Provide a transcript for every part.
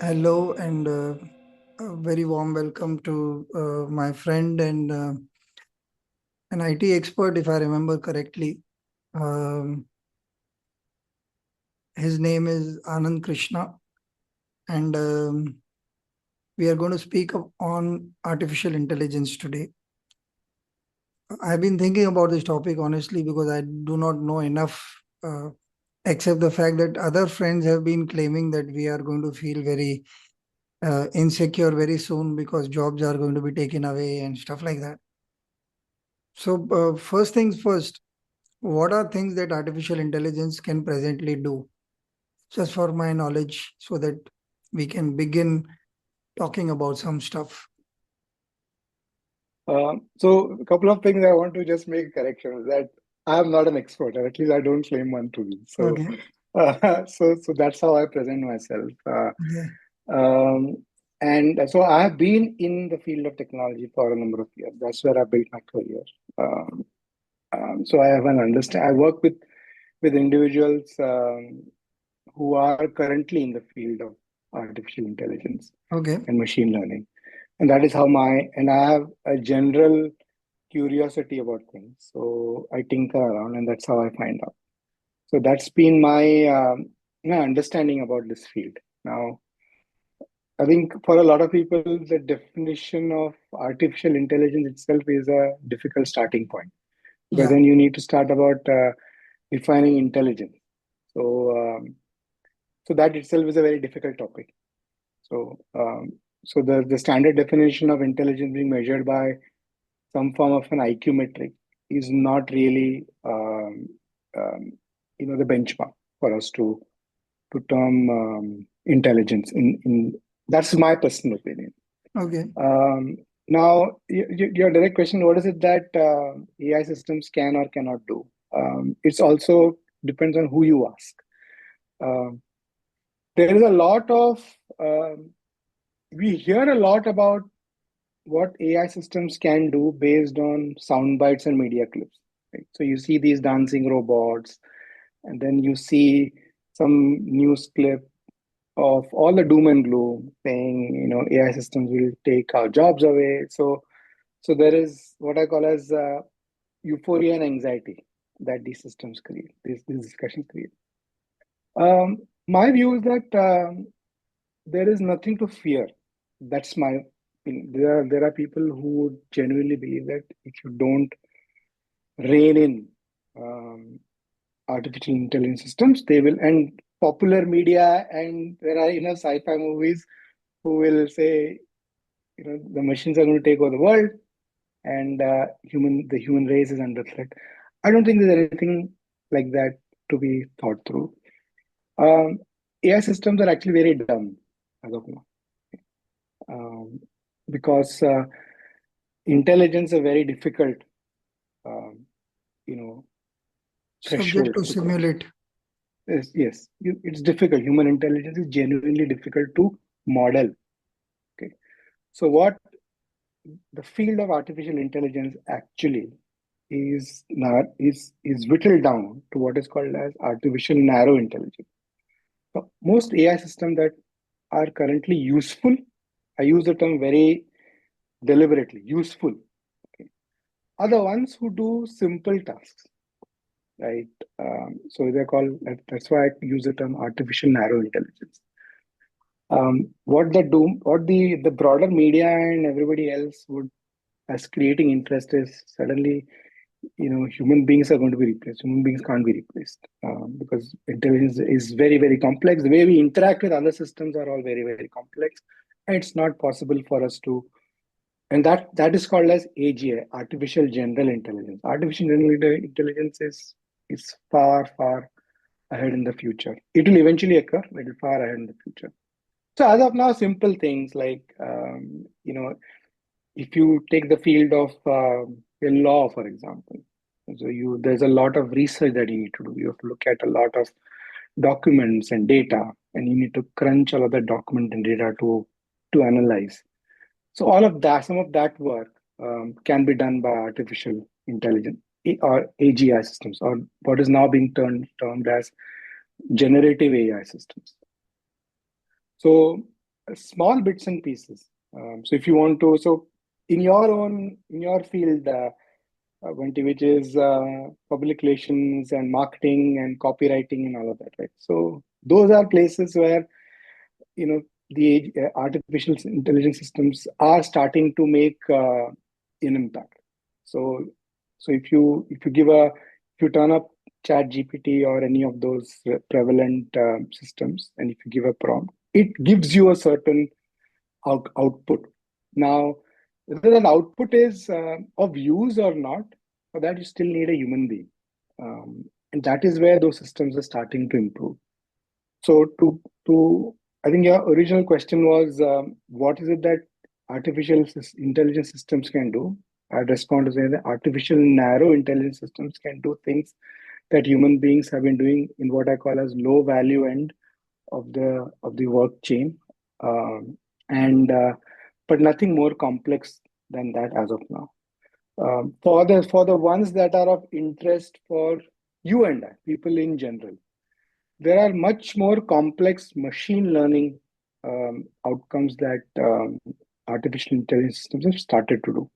Hello and a very warm welcome to my friend and an IT expert, if I remember correctly. Um, his name is Anand Krishna, and we are going to speak on artificial intelligence today. I've been thinking about this topic honestly because I do not know enough, except the fact that other friends have been claiming that we are going to feel very insecure very soon because jobs are going to be taken away and stuff like that. So, first things first, what are things that artificial intelligence can presently do? Just for my knowledge, so that we can begin talking about some stuff. So a couple of things I want to just make a correction is that I am not an expert, or at least I don't claim one to be. So, Okay. so that's how I present myself. Okay. Um, and so I have been in the field of technology for a number of years. That's where I built my career. Um, so I have an understand. I work with individuals who are currently in the field of artificial intelligence Okay. and machine learning, and that is how and I have a general curiosity about things. So I tinker around, and that's how I find out. So that's been my understanding about this field. Now, I think for a lot of people, the definition of artificial intelligence itself is a difficult starting point because Yeah. then you need to start about defining intelligence. So, so that itself is a very difficult topic. So, so the standard definition of intelligence being measured by some form of an IQ metric is not really um, the benchmark for us to term intelligence in that's my personal opinion. Okay. Now your direct question, what is it that AI systems can or cannot do? It's also depends on who you ask. Um, there is a lot of we hear a lot about what AI systems can do based on sound bites and media clips. Right? So you see these dancing robots, and then you see some news clip of all the doom and gloom saying, AI systems will take our jobs away. So there is what I call as euphoria and anxiety that these systems create, these discussions create. My view is that there is nothing to fear. That's my opinion. There are people who would genuinely believe that if you don't rein in um, artificial intelligence systems, they will. And popular media and there are sci-fi movies who will say the machines are going to take over the world and the human race is under threat. I don't think there's anything like that to be thought through. Um, AI systems are actually very dumb as of now. Um, because intelligence is a very difficult um, you know Subject threshold to to cross. simulate. Yes, it's difficult. Human intelligence is genuinely difficult to model. Okay, so what the field of artificial intelligence actually is not is whittled down to what is called as artificial narrow intelligence. So most AI systems that are currently useful, I use the term very deliberately, useful, okay, are the ones who do simple tasks, right? So they're called, that's why I use the term artificial narrow intelligence. What the broader media and everybody else would as creating interest is suddenly, human beings are going to be replaced. Human beings can't be replaced because intelligence is very, very complex. The way we interact with other systems are all very, very complex. And it's not possible for us to, and that is called as AGI, artificial general intelligence. Artificial general intelligence is far, far ahead in the future. It will eventually occur, but it will far ahead in the future. So as of now, simple things like if you take the field of a law, for example, so there's a lot of research that you need to do. You have to look at a lot of documents and data, and you need to crunch all of the document and data to analyze. So all of that, some of that work can be done by artificial intelligence or AGI systems, or what is now being termed as generative AI systems. So small bits and pieces. So if you want to, so in your field, Vanti, which is public relations and marketing and copywriting and all of that, right? So those are places where the artificial intelligence systems are starting to make an impact. So if you turn up Chat GPT or any of those prevalent systems, and if you give a prompt, it gives you a certain output. Now, whether that output is of use or not, for that you still need a human being, and that is where those systems are starting to improve. So to I think your original question was, what is it that intelligence systems can do? I'd respond to say that artificial narrow intelligence systems can do things that human beings have been doing in what I call as low value end of the work chain, and but nothing more complex than that as of now. For the ones that are of interest for you and I, people in general, there are much more complex machine learning outcomes that artificial intelligence systems have started to do.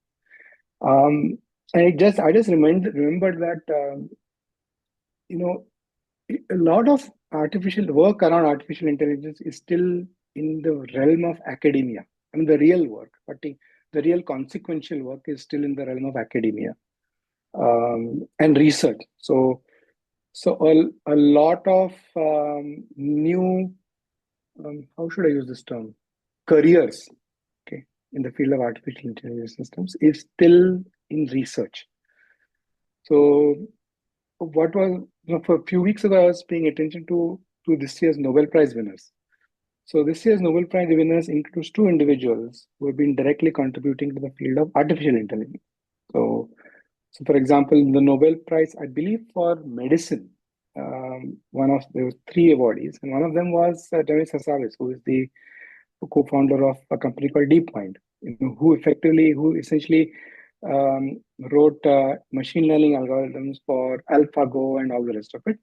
And I just remembered that you know a lot of artificial work around artificial intelligence is still in the realm of academia. I mean, the real work, but the real consequential work is still in the realm of academia and research. So a lot of new, how should I use this term? Careers, okay, in the field of artificial intelligence systems is still in research. So what was, for a few weeks ago, I was paying attention to this year's Nobel Prize winners. So this year's Nobel Prize winners includes two individuals who have been directly contributing to the field of artificial intelligence. So for example, the Nobel Prize, I believe for medicine, there were three awardees, and one of them was Demis Hassabis, who is the co-founder of a company called DeepMind, who essentially wrote machine learning algorithms for AlphaGo and all the rest of it.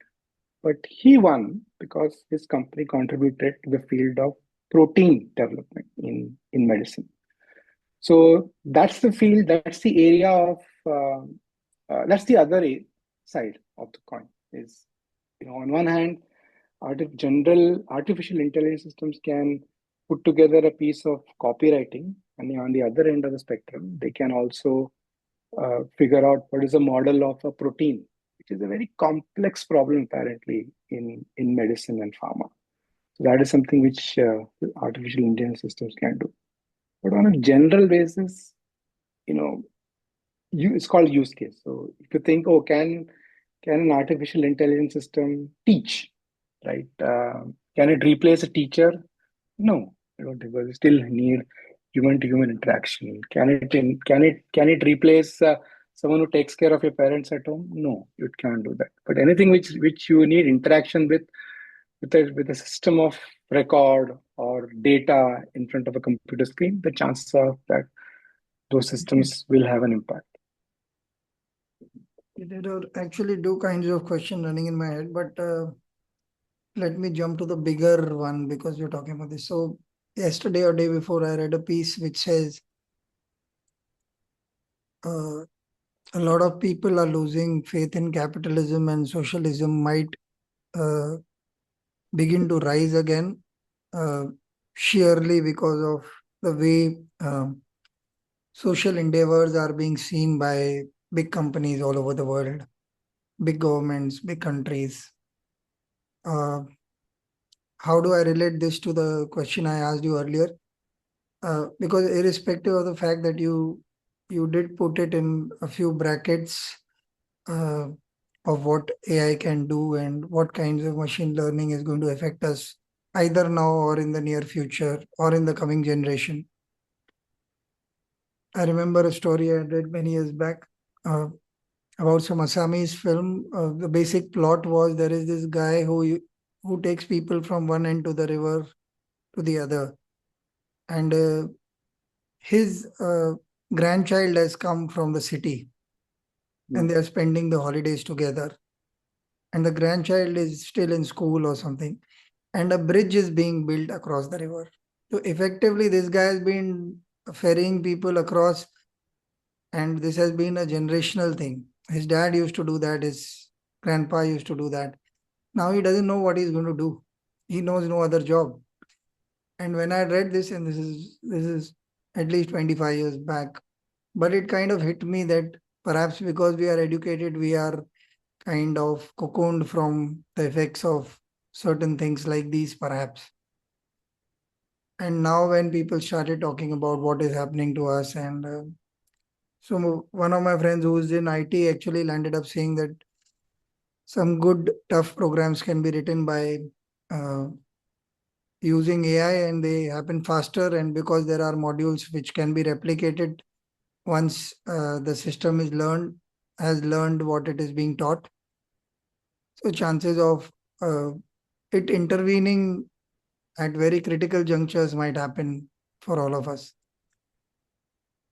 But he won because his company contributed to the field of protein development in medicine. So that's the field, that's the area of, that's the other side of the coin. Is, on one hand, general artificial intelligence systems can put together a piece of copywriting, and on the other end of the spectrum, they can also figure out what is a model of a protein, which is a very complex problem apparently in medicine and pharma. So that is something which artificial intelligence systems can do. But on a general basis, it's called use case. So if you think, oh, can an artificial intelligence system teach, right? Can it replace a teacher? No, I don't think, because we still need human to human interaction. Can it replace someone who takes care of your parents at home? No, it can't do that. But anything which you need interaction with a system of record or data in front of a computer screen, the chances are that those systems will have an impact. There are actually two kinds of questions running in my head, but let me jump to the bigger one because we're talking about this. So yesterday or day before, I read a piece which says a lot of people are losing faith in capitalism, and socialism might begin to rise again, sheerly because of the way social endeavors are being seen by big companies all over the world, big governments, big countries. How do I relate this to the question I asked you earlier? Because irrespective of the fact that you did put it in a few brackets of what AI can do and what kinds of machine learning is going to affect us either now or in the near future or in the coming generation. I remember a story I read many years back about some Assamese film. The basic plot was there is this guy who takes people from one end to the river to the other, and his grandchild has come from the city, and they are spending the holidays together, and the grandchild is still in school or something, and a bridge is being built across the river. So effectively, this guy has been ferrying people across, and this has been a generational thing. His dad used to do that, his grandpa used to do that. Now he doesn't know what he's going to do. He knows no other job. And when I read this, and this is at least 25 years back, but it kind of hit me that perhaps because we are educated, we are kind of cocooned from the effects of certain things like these, perhaps. And now, when people started talking about what is happening to us, and so one of my friends who's in IT actually landed up saying that some good, tough programs can be written by uh, using AI, and they happen faster. And because there are modules which can be replicated once the system has learned what it is being taught, so chances of uh, it intervening at very critical junctures might happen for all of us.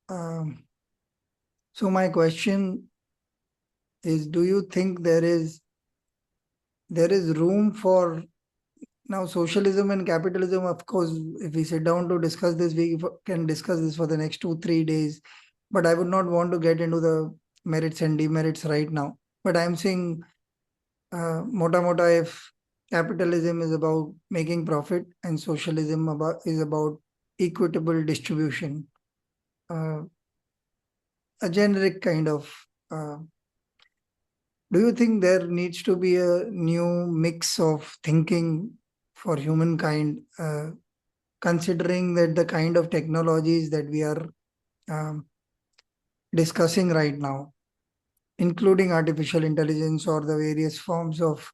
Um, so my question is, do you think there is room for now socialism and capitalism? Of course, if we sit down to discuss this, we can discuss this for the next 2 3 days, but I would not want to get into the merits and demerits right now. But I'm saying, mota mota, if capitalism is about making profit and socialism is about equitable distribution, uh, a generic kind of, uh, do you think there needs to be a new mix of thinking for humankind, considering that the kind of technologies that we are um, discussing right now, including artificial intelligence or the various forms of,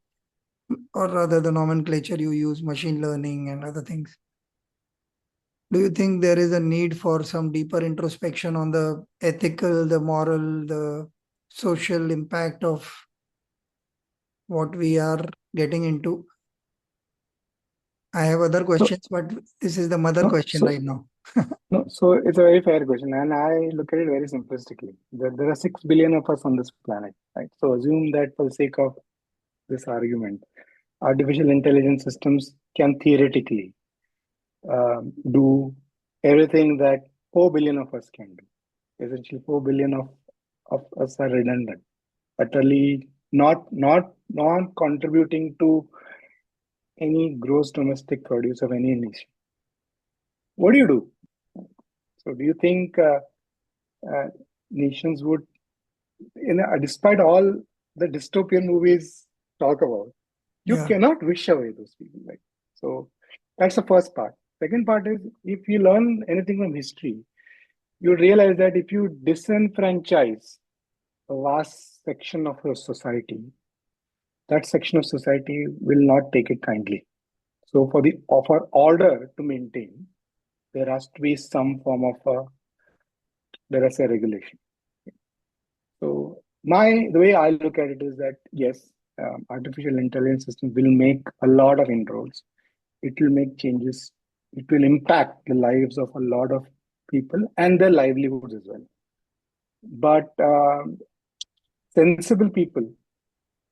or rather the nomenclature you use, machine learning and other things? Do you think there is a need for some deeper introspection on the ethical, the moral, the social impact of what we are getting into? I have other So, questions, but this is the mother no, question so right now. no, so it's a very fair question, and I look at it very simplistically. There are 6 billion of us on this planet, right? So assume that for the sake of this argument, artificial intelligence systems can theoretically do everything that 4 billion of us can do. Essentially, 4 billion of us are redundant, utterly not contributing to any gross domestic produce of any nation. What do you do? So, do you think uh, nations would, despite all the dystopian movies talk about, you Yeah, cannot wish away those people, right? So, that's the first part. Second part is, if you learn anything from history, you realize that if you disenfranchise a vast section of your society, that section of society will not take it kindly. So, for order to maintain, there has to be some form of there is a regulation. So the way I look at it is that yes, artificial intelligence system will make a lot of inroads. It will make changes. It will impact the lives of a lot of people and their livelihoods as well. But sensible people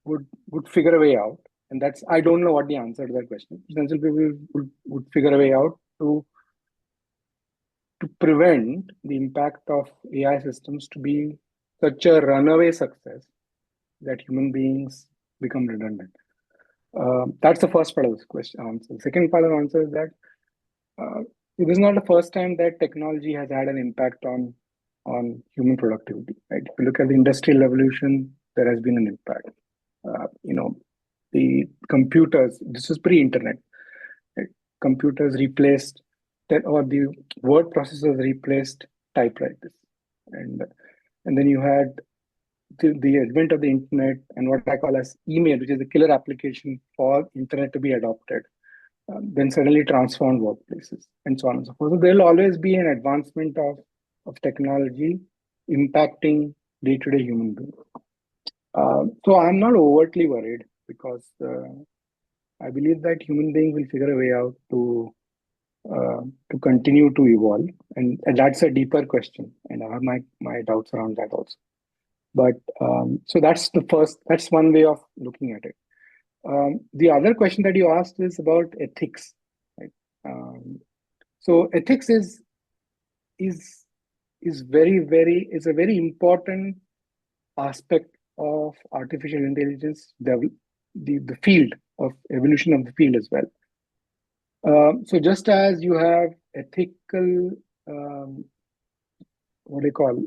would figure a way out, and that's I don't know what the answer to that question. Sensible people would figure a way out to prevent the impact of AI systems to be such a runaway success that human beings become redundant. That's the first part of this question answer. The second part of the answer is that it is not the first time that technology has had an impact on human productivity. Right? If you look at the industrial revolution, there has been an impact. You know, the computers. This was pre-internet. Right? Computers replaced that, or the word processors replaced typewriters, and and then you had the advent of the internet and what I call as email, which is the killer application for internet to be adopted, then suddenly transformed workplaces and so on and so forth. So there will always be an advancement of technology impacting day-to-day human beings. So I'm not overtly worried because I believe that human beings will figure a way out to continue to evolve, and that's a deeper question, and I have my doubts around that also. But so that's one way of looking at it. The other question that you asked is about ethics, right? So ethics is is a very important aspect of artificial intelligence, the field of evolution of the field as well. So just as you have ethical, what do you call,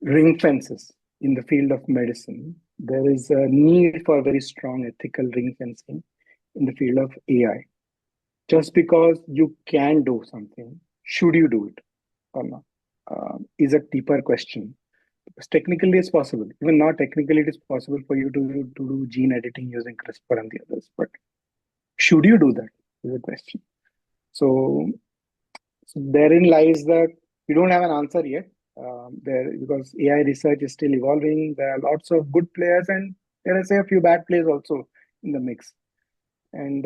ring fences in the field of medicine, there is a need for very strong ethical ring fencing in the field of AI. Just because you can do something, should you do it or not, is a deeper question. Because technically, it's possible. Even not technically, it is possible for you to do gene editing using CRISPR and the others. But should you do that is a question. So, so therein lies that we don't have an answer yet. There because AI research is still evolving. There are lots of good players and there are say a few bad players also in the mix. And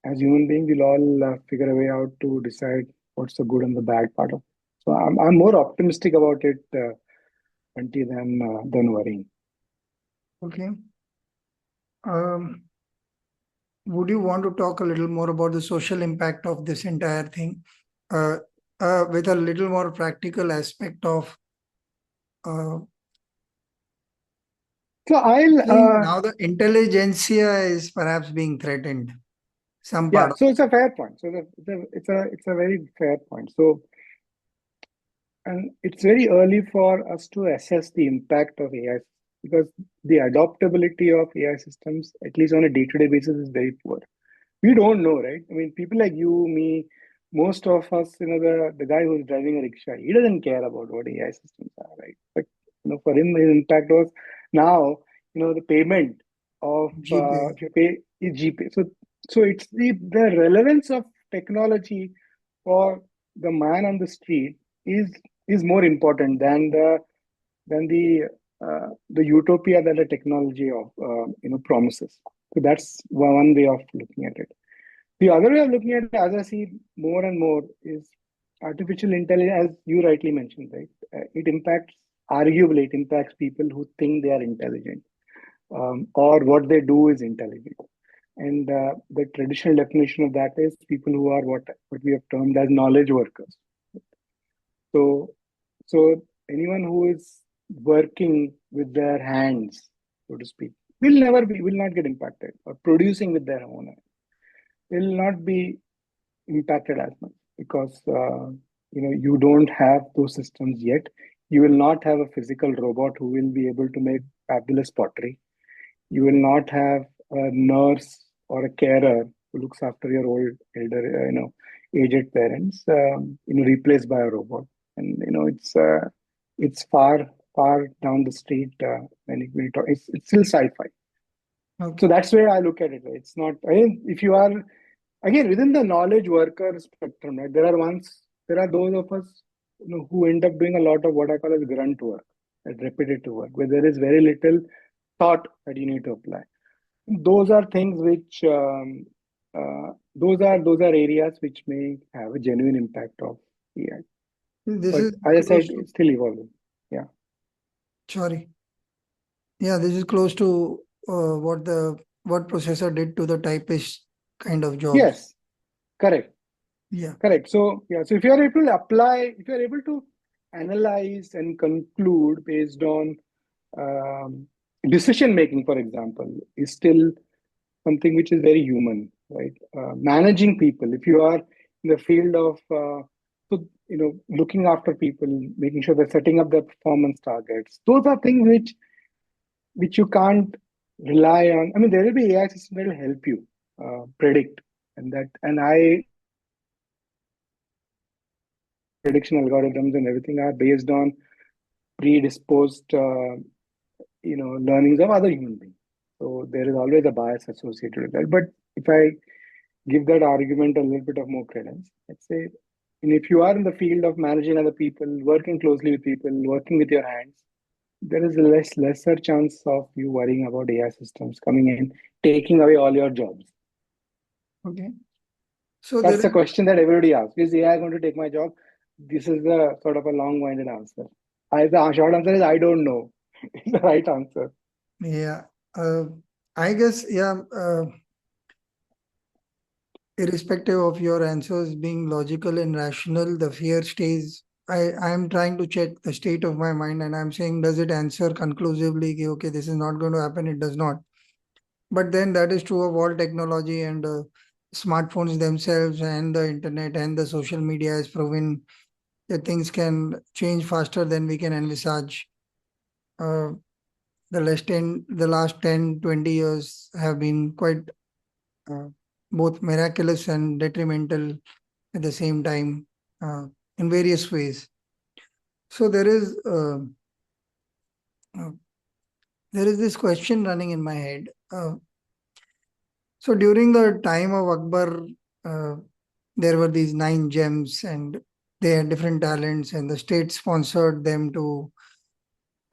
as human beings, we'll all figure a way out to decide what's the good and the bad part of it. So I'm more optimistic about it, Auntie, than worrying. Okay. Would you want to talk a little more about the social impact of this entire thing, uh, with a little more practical aspect of So I'll seeing now the intelligentsia is perhaps being threatened, some yeah. part of So it's a fair point. So it's a very fair point. So and it's very early for us to assess the impact of AI because the adoptability of AI systems, at least on a day-to-day basis, is very poor. We don't know, right? I mean, people like you, me, most of us, the guy who's driving a rickshaw, he doesn't care about what AI systems are, right? But for him, his impact was now, the payment of GPay. if you pay is GPay. So it's the relevance of technology for the man on the street is more important than the utopia that the technology of promises. So that's one way of looking at it. The other way of looking at it, as I see more and more, is artificial intelligence, as you rightly mentioned, right? Arguably, it impacts people who think they are intelligent, or what they do is intelligent. And the traditional definition of that is people who are what we have termed as knowledge workers. So, so anyone who is working with their hands, so to speak, will not get impacted, or producing with their own hands will not be impacted as much because you don't have those systems yet. You will not have a physical robot who will be able to make fabulous pottery. You will not have a nurse or a carer who looks after your old elder, aged parents, replaced by a robot. And it's far down the street. When you talk, it's still sci-fi. So Okay. that's where I look at it. It's not. I mean, if you are again within the knowledge worker spectrum, right? There are those of us who end up doing a lot of what I call as grunt work, that repetitive work, where there is very little thought that you need to apply. Those are things which those are areas which may have a genuine impact of AI. This But is as I said, close to, it's still evolving. Yeah. sorry. Yeah, this is close to what processor did to the typist kind of jobs. Yes. Correct. Yeah. Correct. So yeah. So if you are able to apply, if you are able to analyze and conclude based on decision making, for example, is still something which is very human, right? Managing people. If you are in the field of looking after people, making sure they're setting up their performance targets, those are things which you can't rely on. I mean, there will be AI systems that will help you predict, and I prediction algorithms and everything are based on predisposed learnings of other human beings. So there is always a bias associated with that. But if I give that argument a little bit of more credence, let's say, and if you are in the field of managing other people, working closely with people, working with your hands, there is a lesser chance of you worrying about AI systems coming in, taking away all your jobs. Okay. So there That's the is, question that everybody asks. Is AI going to take my job? This is the sort of a long-winded answer. The short answer is I don't know. The right answer. yeah. I guess, yeah. irrespective of your answers being logical and rational, the fear stays. I am trying to check the state of my mind and I'm saying, does it answer conclusively, ki, okay, this is not going to happen, it does not. But then that is true of all technology and smartphones themselves and the internet and the social media has proven that things can change faster than we can envisage. Uh, the last 10, 20 years have been quite uh, both miraculous and detrimental at the same time uh, in various ways. So uh, there is this question running in my head. So during the time of Akbar, uh, there were these 9 gems, and they had different talents, and the state sponsored them to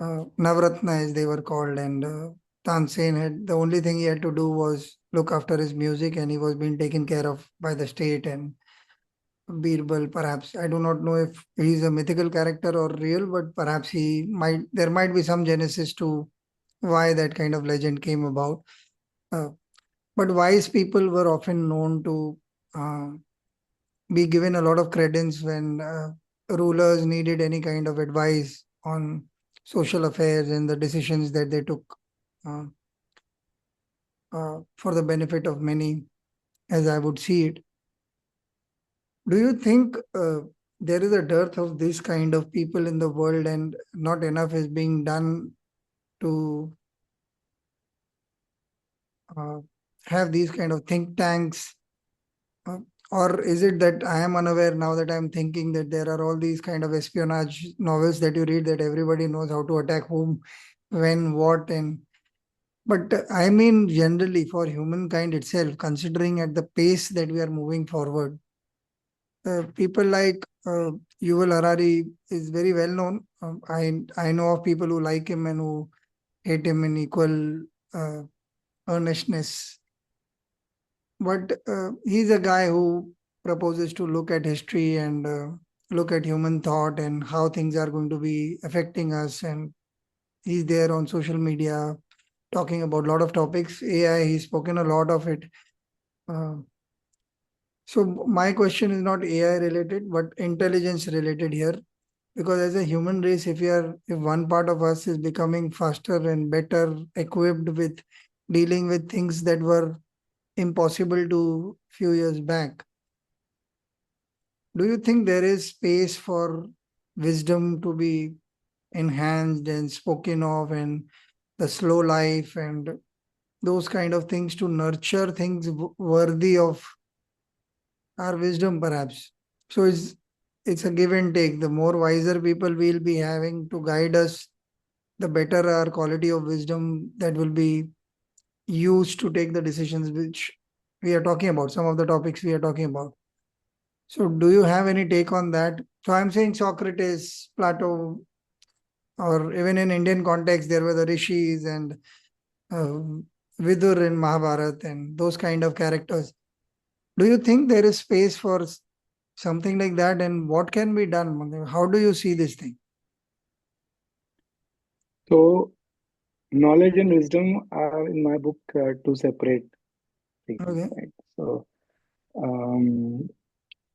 Navratna, as they were called. And Tansen had the only thing he had to do was look after his music, and he was being taken care of by the state. And Birbal, perhaps. I do not know if he's a mythical character or real, but perhaps he might. There might be some genesis to why that kind of legend came about. Uh, but wise people were often known to uh, be given a lot of credence when rulers needed any kind of advice on social affairs and the decisions that they took uh, for the benefit of many, as I would see it. Do you think there is a dearth of this kind of people in the world and not enough is being done to uh, have these kind of think tanks? Uh, or is it that I am unaware now that I'm thinking that there are all these kind of espionage novels that you read that everybody knows how to attack whom, when, what, and but I mean generally for humankind itself, considering at the pace that we are moving forward, people like Yuval Harari is very well known. I know of people who like him and who hate him in equal uh, earnestness. But he's a guy who proposes to look at history and look at human thought and how things are going to be affecting us. And he's there on social media talking about a lot of topics. AI, he's spoken a lot of it. Uh, so my question is not AI related, but intelligence related here. Because as a human race, if one part of us is becoming faster and better equipped with dealing with things that were impossible to few years back, do you think there is space for wisdom to be enhanced and spoken of and the slow life and those kind of things to nurture things worthy of our wisdom perhaps? So it's a give and take. The more wiser people we'll be having to guide us, the better our quality of wisdom that will be used to take the decisions which we are talking about, some of the topics we are talking about. So, do you have any take on that? So, I'm saying Socrates, Plato, or even in Indian context, there were the rishis and uh, Vidur in Mahabharata and those kind of characters. Do you think there is space for something like that? And what can be done? How do you see this thing? So, knowledge and wisdom are in my book two separate things, Okay. right? So, um,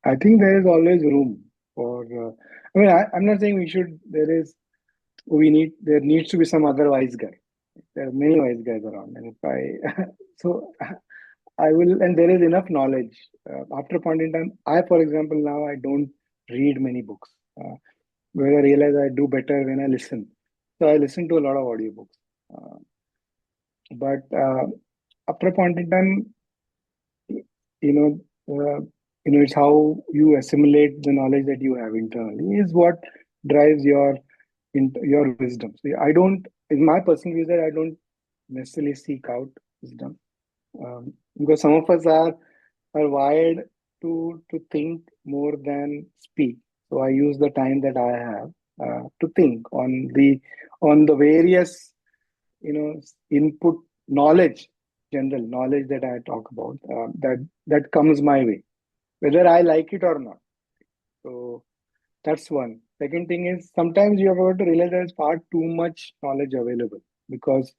I think there is always room for. I'm not saying we should. There needs to be some other wise guy. There are many wise guys around, and if I, so I will, and there is enough knowledge. After a point in time, for example, now I don't read many books. Where I realize I do better when I listen. So I listen to a lot of audiobooks. Uh, but after a point in time, you know, it's how you assimilate the knowledge that you have internally is what drives your wisdom. So I don't, in my personal view, that I don't necessarily seek out wisdom because some of us are wired to think more than speak. So I use the time that I have to think on the various input knowledge, general knowledge that I talk about that comes my way, whether I like it or not. So that's one. Second thing is sometimes you have got to realize there's far too much knowledge available because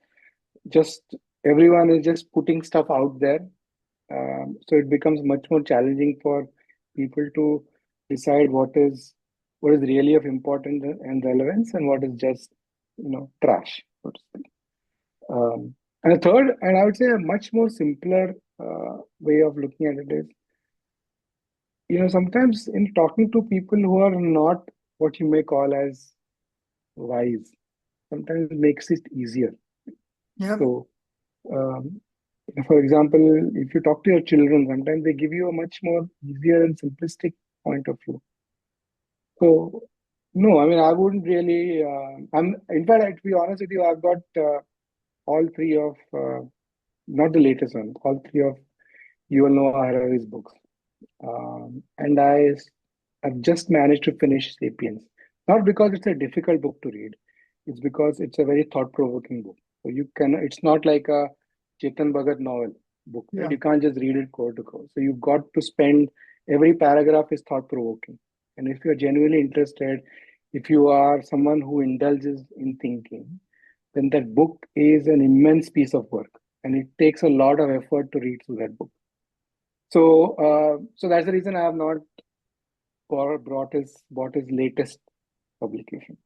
just everyone is just putting stuff out there So it becomes much more challenging for people to decide what is really of importance and relevance, and what is just trash, so to speak. And a third, and I would say a much more simpler way of looking at it is, sometimes in talking to people who are not what you may call as wise, sometimes it makes it easier. Yeah. So, um, for example, if you talk to your children, sometimes they give you a much more easier and simplistic point of view. So, no, I mean, I wouldn't really. In fact, to be honest with you, I've got all three of, not the latest one, all three of Yuval Noah Harari's books. And I've just managed to finish *Sapiens*, not because it's a difficult book to read, it's because it's a very thought-provoking book. So it's not like a Chetan Bhagat novel book, right? Yeah. You can't just read it core to core. So you've got to spend every paragraph is thought-provoking. And if you're genuinely interested, if you are someone who indulges in thinking, then that book is an immense piece of work, and it takes a lot of effort to read through that book. So that's the reason I have not bought his latest publication.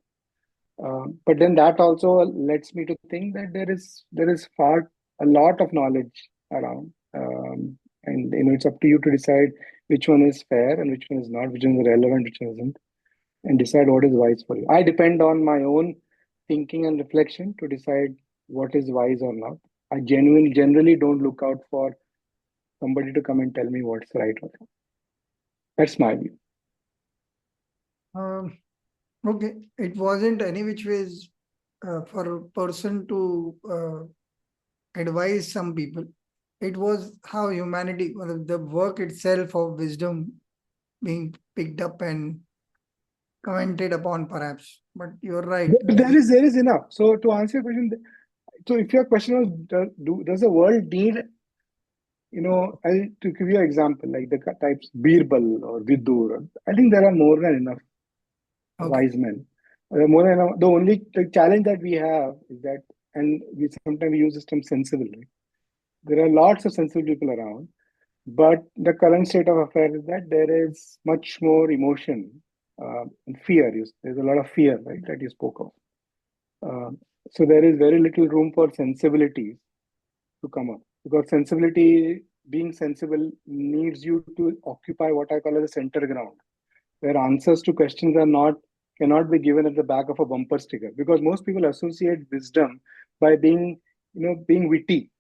But then that also lets me to think that there is far a lot of knowledge around, and it's up to you to decide which one is fair and which one is not, which one is relevant, which one isn't, and decide what is wise for you. I depend on my own thinking and reflection to decide what is wise or not. I generally don't look out for somebody to come and tell me what's right or wrong. That's my view. Um, okay. It wasn't any which ways for a person to advise some people. It was how humanity, well, the work itself of wisdom being picked up and commented upon, perhaps. But you're right. There is enough. So to answer your question, so if your question was, does the world need, to give you an example, like the types Birbal or Vidur, I think there are more than enough Okay. wise men. There are more than enough. The only challenge that we have is that, and we sometimes use this term sensible, right? There are lots of sensible people around, but the current state of affairs is that there is much more emotion and fear. There's a lot of fear, right, that you spoke of. Uh, so there is very little room for sensibilities to come up, because being sensible needs you to occupy what I call as a center ground, where answers to questions cannot be given at the back of a bumper sticker, because most people associate wisdom by being witty.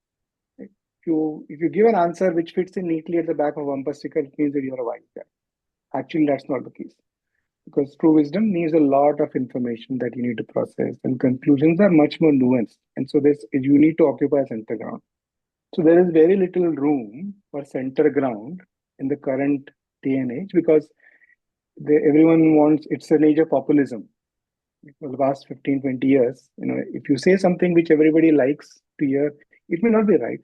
If you give an answer which fits in neatly at the back of a bumper sticker, it means that you're a wise guy. Actually, that's not the case, because true wisdom needs a lot of information that you need to process, and conclusions are much more nuanced. And so you need to occupy center ground. So there is very little room for center ground in the current day and age, because everyone wants, it's an age of populism. For the past 15, 20 years, if you say something which everybody likes to hear, it may not be right.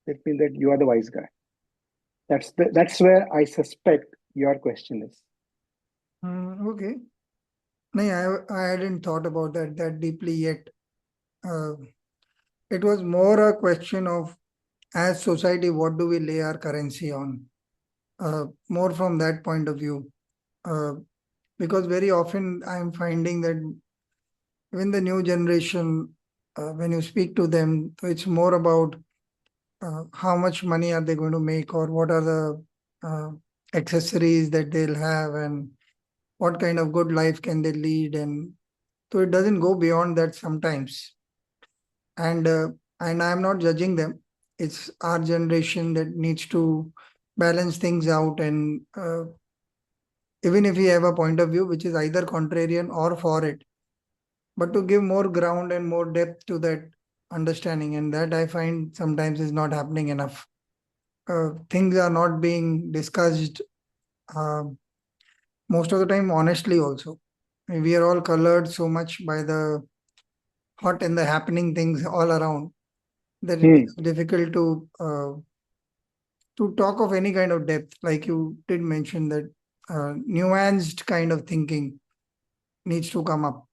It means that you are the wise guy. That's where I suspect your question is. Okay. No, I hadn't thought about that deeply yet. Uh, it was more a question of, as society, what do we lay our currency on? More from that point of view. Uh, because very often I'm finding that even the new generation, when you speak to them, it's more about how much money are they going to make, or what are the uh, accessories that they'll have, and what kind of good life can they lead. And so it doesn't go beyond that sometimes. And I'm not judging them. It's our generation that needs to balance things out. And even if we have a point of view which is either contrarian or for it, but to give more ground and more depth to that understanding, and that I find sometimes is not happening enough. Things are not being discussed uh, most of the time honestly also. We are all colored so much by the hot and the happening things all around that it Hmm. becomes difficult to talk of any kind of depth. Like you did mention that nuanced kind of thinking needs to come up.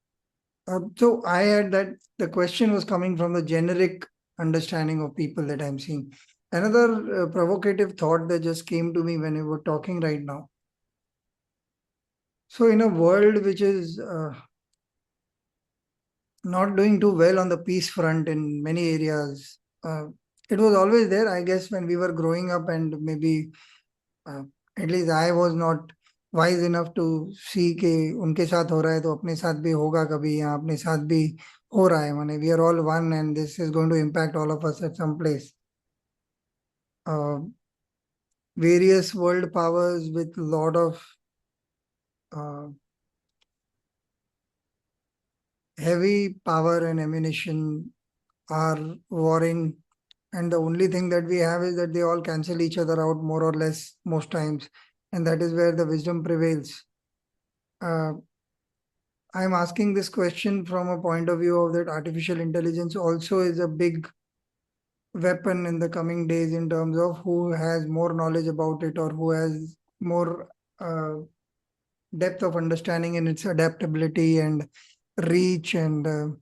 So I had that the question was coming from the generic understanding of people that I'm seeing. Another provocative thought that just came to me when we were talking right now. So, in a world which is not doing too well on the peace front in many areas, it was always there, I guess, when we were growing up, and maybe uh, at least I was not wise enough to see कि उनके साथ हो रहा है तो अपने साथ भी होगा कभी या अपने साथ भी हो रहा है माने we are all one and this is going to impact all of us at some place. Uh, Various world powers with lot of uh, heavy power and ammunition are warring, and the only thing that we have is that they all cancel each other out more or less most times, and that is where the wisdom prevails. uh, I'm asking this question from a point of view of that artificial intelligence also is a big weapon in the coming days in terms of who has more knowledge about it or who has more depth of understanding in its adaptability and reach. And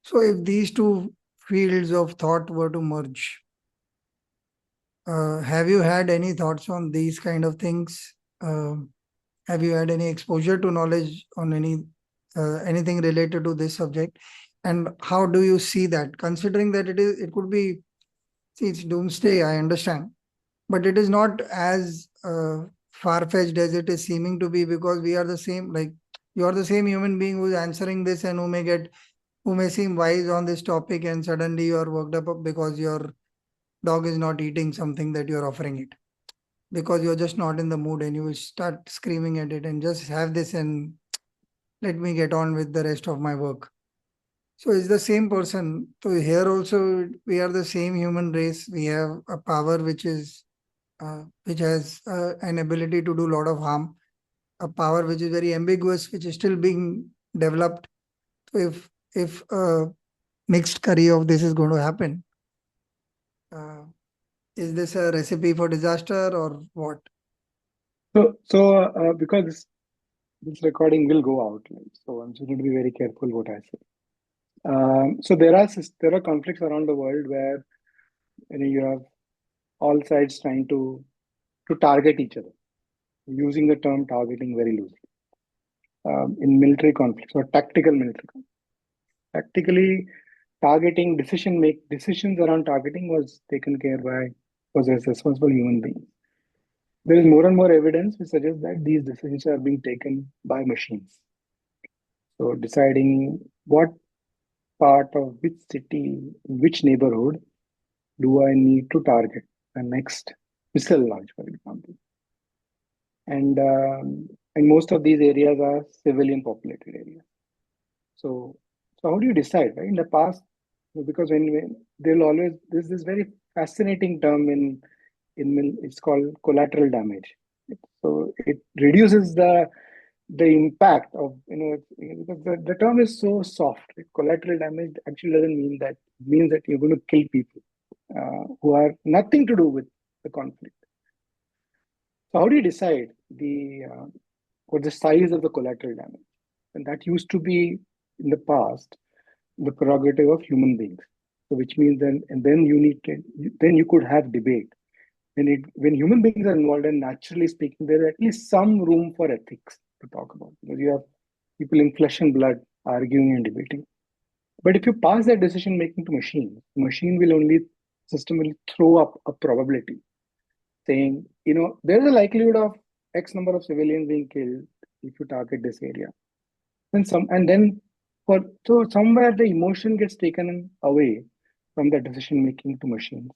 so, if these two fields of thought were to merge, have you had any thoughts on these kind of things? Have you had any exposure to knowledge on anything related to this subject? And how do you see that? Considering that it could be, see, it's doomsday, I understand, but it is not as far-fetched as it is seeming to be, because we are the same, like you are the same human being who is answering this and who may seem wise on this topic, and suddenly you are worked up because your dog is not eating something that you're offering it, because you're just not in the mood, and you will start screaming at it and just have this and let me get on with the rest of my work. So it's the same person. So here also we are the same human race. We have a power which has an ability to do a lot of harm, a power which is very ambiguous, which is still being developed. So if a mixed curry of this is going to happen, uh, is this a recipe for disaster or what? Because this recording will go out, like, so I'm just going to be very careful what I say. So there are conflicts around the world where you have all sides trying to target each other, using the term targeting very loosely. In military conflicts or tactical military conflicts. Tactically targeting decisions around targeting was taken care by was responsible human beings. There is more and more evidence which suggests that these decisions are being taken by machines. So deciding what part of which city, which neighborhood do I need to target the next missile launch, for example. And most of these areas are civilian populated areas. So how do you decide, right? In the past, because when there'll always there's this very fascinating term it's called collateral damage. So it reduces the impact of because the term is so soft. Collateral damage actually doesn't means that you're going to kill people who are nothing to do with the conflict. So how do you decide what the size of the collateral damage? And that used to be in the past the prerogative of human beings. So which means then then you could have debate. When human beings are involved, and naturally speaking, there is at least some room for ethics to talk about, because you have people in flesh and blood arguing and debating. But if you pass that decision making to machine, the system will throw up a probability saying, there's a likelihood of X number of civilians being killed if you target this area. And then so somewhere the emotion gets taken away from the decision making to machines.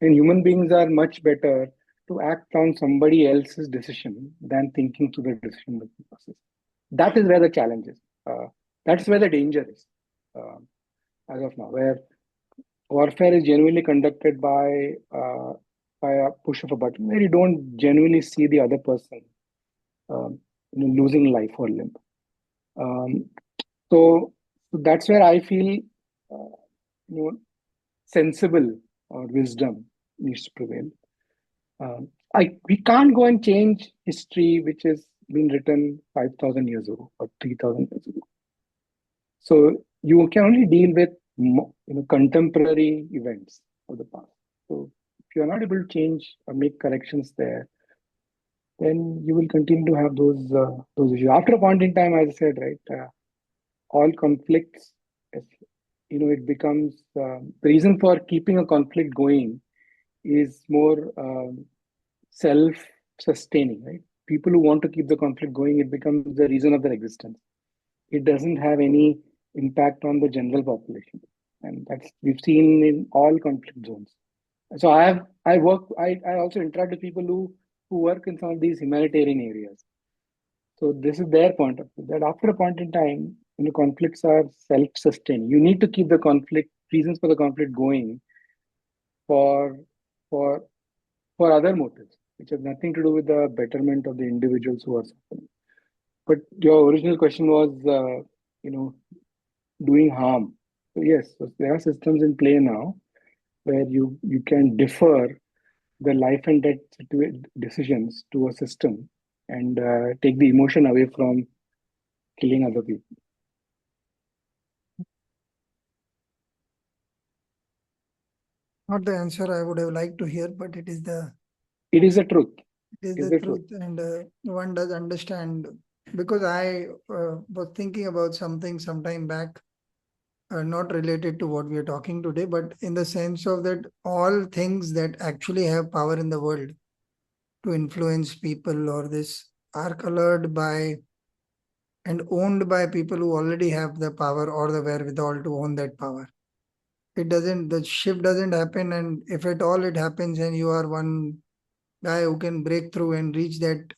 And human beings are much better to act on somebody else's decision than thinking through the decision making process. That is where the challenge is. That's where the danger is, as of now, where warfare is genuinely conducted by a push of a button, where you don't genuinely see the other person losing life or limb. Um, so that's where I feel sensible or wisdom needs to prevail. We can't go and change history, which has been written 5,000 years ago or 3,000 years ago. So you can only deal with contemporary events of the past. So if you're not able to change or make corrections there, then you will continue to have those issues. After a point in time, as I said, right, all conflicts, it becomes the reason for keeping a conflict going is more self-sustaining, right? People who want to keep the conflict going, it becomes the reason of their existence. It doesn't have any impact on the general population, and that's we've seen in all conflict zones. So I also interact with people who work in some of these humanitarian areas. So this is their point of view, that after a point in time, conflicts are self-sustaining. You need to keep the conflict reasons for the conflict going for for for other motives, which have nothing to do with the betterment of the individuals who are suffering. But your original question was, you know, doing harm. So yes, so there are systems in play now where you can defer the life and death decisions to a system and take the emotion away from killing other people. Not the answer I would have liked to hear, but It is the truth. it is It is the the truth. truth, and one does understand, because I was thinking about something sometime back, not related to what we are talking today, but in the sense of that all things that actually have power in the world to influence people or this are colored by and owned by people who already have the power or the wherewithal to own that power. The shift doesn't happen, and if at all it happens and you are one guy who can break through and reach that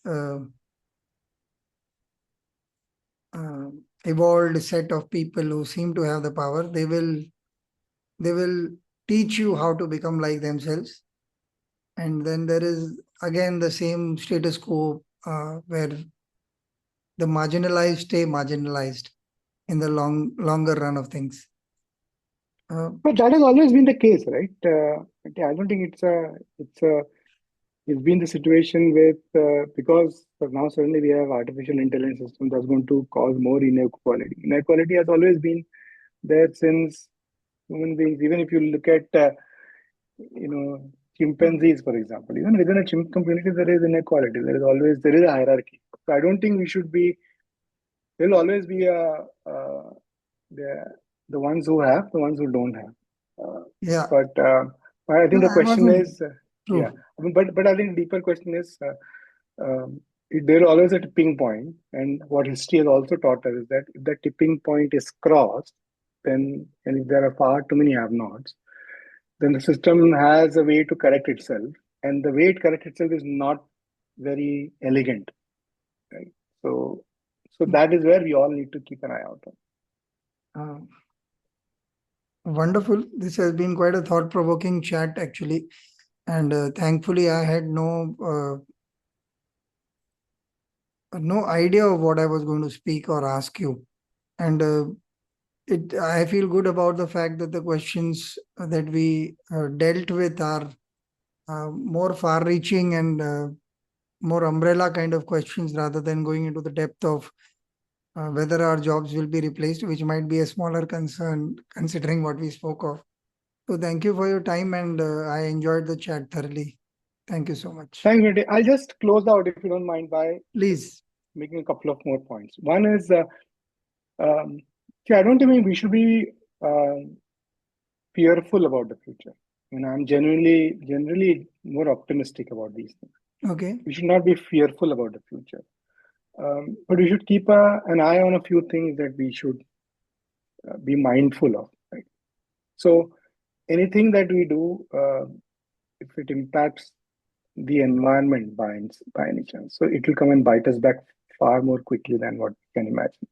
uh, evolved set of people who seem to have the power, they will teach you how to become like themselves. And then there is again the same status quo, where the marginalized stay marginalized in the longer run of things. But that has always been the case, right? I don't think it's been the situation with because now suddenly we have artificial intelligence system that's going to cause more inequality. Inequality has always been there since human beings. Even if you look at chimpanzees, for example, even within a chimp community there is inequality. There is a hierarchy. So I don't think we should be. There will always be the the ones who have, the ones who don't have. Uh, Yeah, but I think the I question wasn't is, yeah. true. I mean, but I think the deeper question is, there is always a tipping point, and what history has also taught us is that if the tipping point is crossed, then and if there are far too many have-nots, then the system has a way to correct itself, and the way it corrects itself is not very elegant, right? So, so that is where we all need to keep an eye out on. Uh, Wonderful. This has been quite a thought-provoking chat, actually. And thankfully, I had no idea of what I was going to speak or ask you. And I feel good about the fact that the questions that we dealt with are more far-reaching and more umbrella kind of questions rather than going into the depth of whether our jobs will be replaced, which might be a smaller concern considering what we spoke of. So thank you for your time, and I enjoyed the chat thoroughly. Thank you so much. Thanks, Nidhi. I'll just close out, if you don't mind, by Please. making a couple of more points. One is, um, I don't think we should be fearful about the future. I'm generally more optimistic about these things. Okay. We should not be fearful about the future, but we should keep an eye on a few things that we should be mindful of. Right? So, anything that we do, if it impacts the environment by any chance, so it will come and bite us back far more quickly than what we can imagine.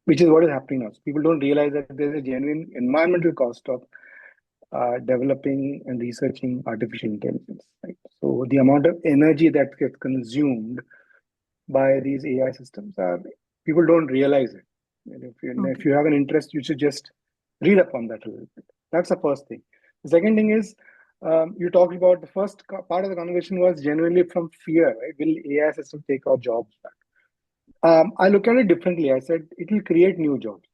Which is what is happening now. So people don't realize that there's a genuine environmental cost of developing and researching artificial intelligence. Right? So the amount of energy that gets consumed by these AI systems are people don't realize it. And if Okay. you have an interest, you should just read up on that a little bit. That's the first thing. The second thing is you talked about the first part of the conversation was genuinely from fear. Right? Will AI systems take our jobs back? I look at it differently. I said it will create new jobs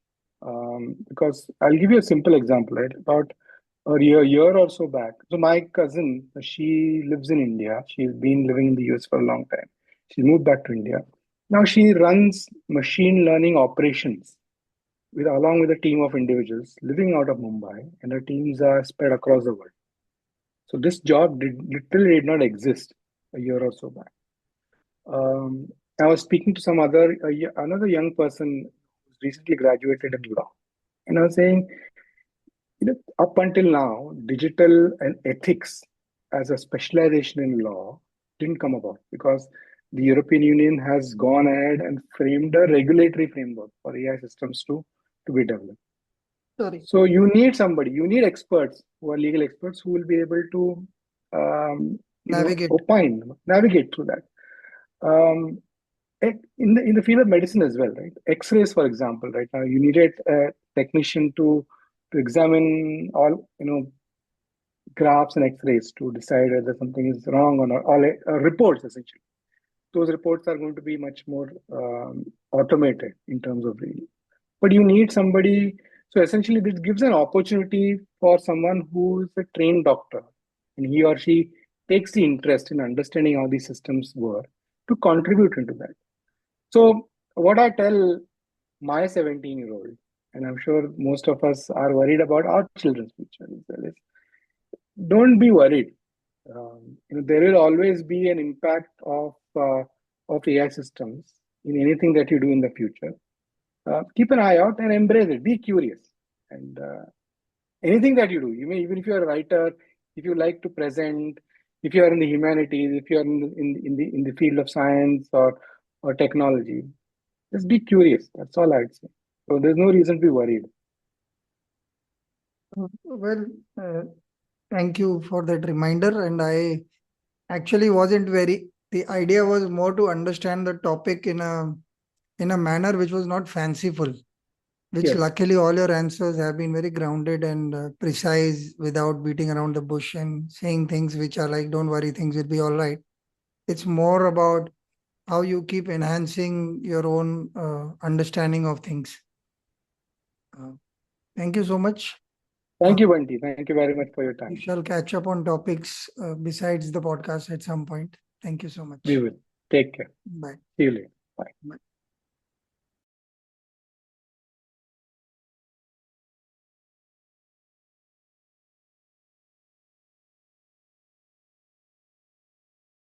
because I'll give you a simple example. Right? About or a year or so back. So my cousin, she lives in India. She's been living in the US for a long time. She moved back to India. Now she runs machine learning operations with along with a team of individuals living out of Mumbai, and her teams are spread across the world. So this job literally did not exist a year or so back. Um, I was speaking to some another young person who's recently graduated in law, and I was saying, up until now, digital and ethics as a specialization in law didn't come about because the European Union has gone ahead and framed a regulatory framework for AI systems to be developed. Sorry. So you need somebody, you need experts who are legal experts who will be able to, Navigate. navigate through that. Um, in the field of medicine as well, right? X-rays, for example, right now you needed a technician to examine all graphs and X-rays to decide whether something is wrong or not. All reports essentially. Those reports are going to be much more automated in terms of reading. But you need somebody. So essentially, this gives an opportunity for someone who is a trained doctor, and he or she takes the interest in understanding how these systems work to contribute into that. So what I tell my 17-year-old, and I'm sure most of us are worried about our children's future as well, is don't be worried. There will always be an impact of AI systems in anything that you do in the future. Keep an eye out and embrace it. Be curious, and anything that you do, even if you're a writer, if you like to present, if you are in the humanities, if you are in the field of science or technology, just be curious. That's all I'd say. So there's no reason to be worried. Well, thank you for that reminder. And I actually wasn't very, the idea was more to understand the topic in a manner which was not fanciful, which Yes. luckily all your answers have been very grounded and precise without beating around the bush and saying things which are like, don't worry, things will be all right. It's more about how you keep enhancing your own understanding of things. Thank you so much. Thank you, Bunty. Thank you very much for your We time. shall catch up on topics besides the podcast at some point. Thank you so We much. will. Take care. Bye. See you later. Bye. Bye.